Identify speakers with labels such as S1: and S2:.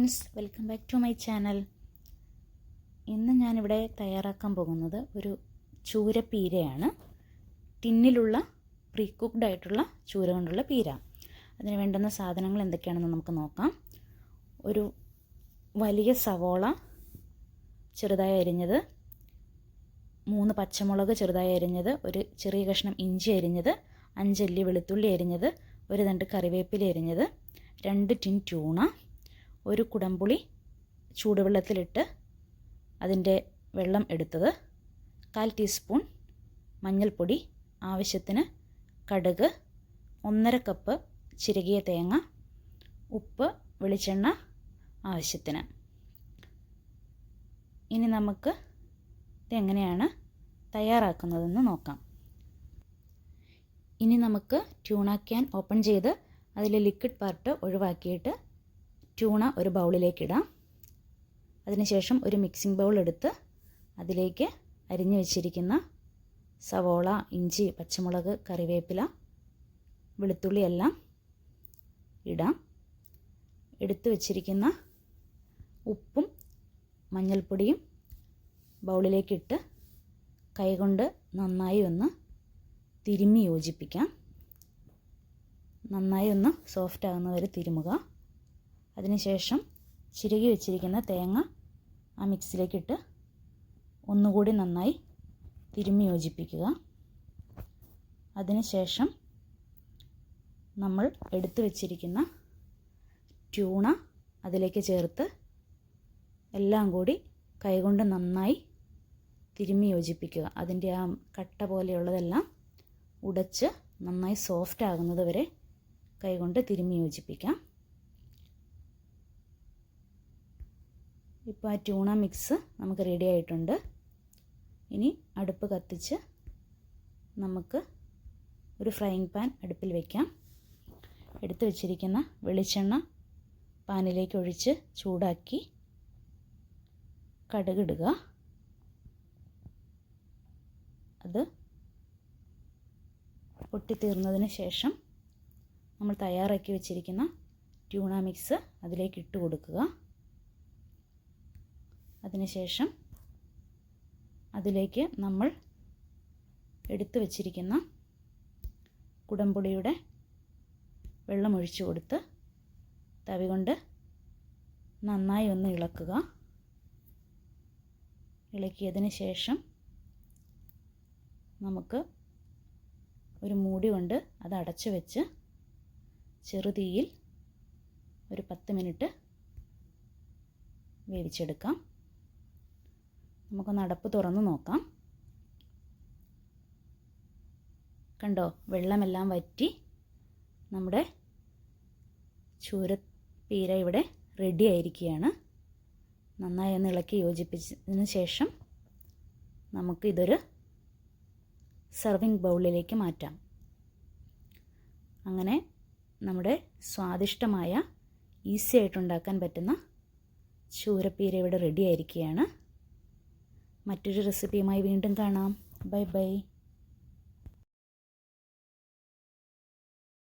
S1: Friends, welcome back to my channel. ഇന്ന് ഞാനിവിടെ തയ്യാറാക്കാൻ പോകുന്നത് ഒരു ചൂരപ്പീരയാണ്. ടിന്നിലുള്ള പ്രീ കുക്ക്ഡ് ആയിട്ടുള്ള ചൂര കൊണ്ടുള്ള പീര. അതിന് വേണ്ടുന്ന സാധനങ്ങൾ എന്തൊക്കെയാണെന്ന് നമുക്ക് നോക്കാം. ഒരു വലിയ സവോള ചെറുതായി അരിഞ്ഞത്, 3 പച്ചമുളക് ചെറുതായി അരിഞ്ഞത്, ഒരു ചെറിയ കഷ്ണം ഇഞ്ചി അരിഞ്ഞത്, 5 അല്ലി വെളുത്തുള്ളി അരിഞ്ഞത്, ഒരു തണ്ട് കറിവേപ്പില അരിഞ്ഞത്, 2 ടിൻ ട്യൂണ, ഒരു കുടംപുളി ചൂടുവെള്ളത്തിലിട്ട് അതിൻ്റെ വെള്ളം എടുത്തത്, 1/4 ടീസ്പൂൺ മഞ്ഞൾപ്പൊടി, ആവശ്യത്തിന് കടുക്, 1/2 കപ്പ് ചിരകിയ തേങ്ങ, ഉപ്പ്, വെളിച്ചെണ്ണ ആവശ്യത്തിന്. ഇനി നമുക്ക് ഇതെങ്ങനെയാണ് തയ്യാറാക്കുന്നതെന്ന് നോക്കാം. ഇനി നമുക്ക് ട്യൂണ ക്യാൻ ഓപ്പൺ ചെയ്ത് അതിലെ ലിക്വിഡ് പാർട്ട് ഒഴിവാക്കിയിട്ട് ട്യൂണ ഒരു ബൗളിലേക്ക് ഇടാം. അതിനുശേഷം ഒരു മിക്സിംഗ് ബൗൾ എടുത്ത് അതിലേക്ക് അരിഞ്ഞു വെച്ചിരിക്കുന്ന സവോള, ഇഞ്ചി, പച്ചമുളക്, കറിവേപ്പില, വെളുത്തുള്ളി എല്ലാം ഇടാം. എടുത്തു വെച്ചിരിക്കുന്ന ഉപ്പും മഞ്ഞൾപ്പൊടിയും ബൗളിലേക്കിട്ട് കൈകൊണ്ട് നന്നായി ഒന്ന് തിരുമ്മി യോജിപ്പിക്കാം. നന്നായി ഒന്ന് സോഫ്റ്റ് ആകുന്നവരെ തിരുമുക. അതിനുശേഷം ചിരകി വെച്ചിരിക്കുന്ന തേങ്ങ ആ മിക്സിലേക്കിട്ട് ഒന്നുകൂടി നന്നായി തിരുമ്മി യോജിപ്പിക്കുക. അതിനുശേഷം നമ്മൾ എടുത്തു വെച്ചിരിക്കുന്ന ട്യൂണ അതിലേക്ക് ചേർത്ത് എല്ലാം കൂടി കൈകൊണ്ട് നന്നായി തിരുമ്മി യോജിപ്പിക്കുക. അതിൻ്റെ ആ കട്ട പോലെയുള്ളതെല്ലാം ഉടച്ച് നന്നായി സോഫ്റ്റ് ആകുന്നത് വരെ കൈകൊണ്ട് തിരുമ്മി യോജിപ്പിക്കാം. ഇപ്പോൾ ആ ട്യൂണ മിക്സ് നമുക്ക് റെഡി ആയിട്ടുണ്ട്. ഇനി അടുപ്പ് കത്തിച്ച് നമുക്ക് ഒരു ഫ്രൈയിങ് പാൻ അടുപ്പിൽ വയ്ക്കാം. എടുത്തു വച്ചിരിക്കുന്ന വെളിച്ചെണ്ണ പാനിലേക്ക് ഒഴിച്ച് ചൂടാക്കി കടുകിടുക. അത് പൊട്ടിത്തീർന്നതിന് ശേഷം നമ്മൾ തയ്യാറാക്കി വെച്ചിരിക്കുന്ന ട്യൂണ മിക്സ് അതിലേക്ക് ഇട്ട് കൊടുക്കുക. അതിനുശേഷം അതിലേക്ക് നമ്മൾ എടുത്തു വച്ചിരിക്കുന്ന കുടംപുളിയുടെ വെള്ളം ഒഴിച്ചു കൊടുത്ത് തവി കൊണ്ട് നന്നായി ഒന്ന് ഇളക്കുക. ഇളക്കിയതിന് ശേഷം നമുക്ക് ഒരു മൂടി കൊണ്ട് അത് അടച്ചു വെച്ച് ചെറുതീയിൽ ഒരു 10 മിനിറ്റ് വേവിച്ചെടുക്കാം. നമുക്കൊന്ന് അടപ്പ് തുറന്ന് നോക്കാം. കണ്ടോ, വെള്ളമെല്ലാം വറ്റി നമ്മുടെ ചൂരപ്പീര ഇവിടെ റെഡി ആയിരിക്കുകയാണ്. നന്നായി ഒന്ന് ഇളക്കി യോജിപ്പിച്ചതിന് ശേഷം നമുക്കിതൊരു സർവിങ് ബൗളിലേക്ക് മാറ്റാം. അങ്ങനെ നമ്മുടെ സ്വാദിഷ്ടമായ ഈസി ആയിട്ടുണ്ടാക്കാൻ പറ്റുന്ന ചൂരപ്പീര ഇവിടെ റെഡി ആയിരിക്കുകയാണ്. മറ്റൊരു റെസിപ്പിയുമായി വീണ്ടും കാണാം. Bye bye.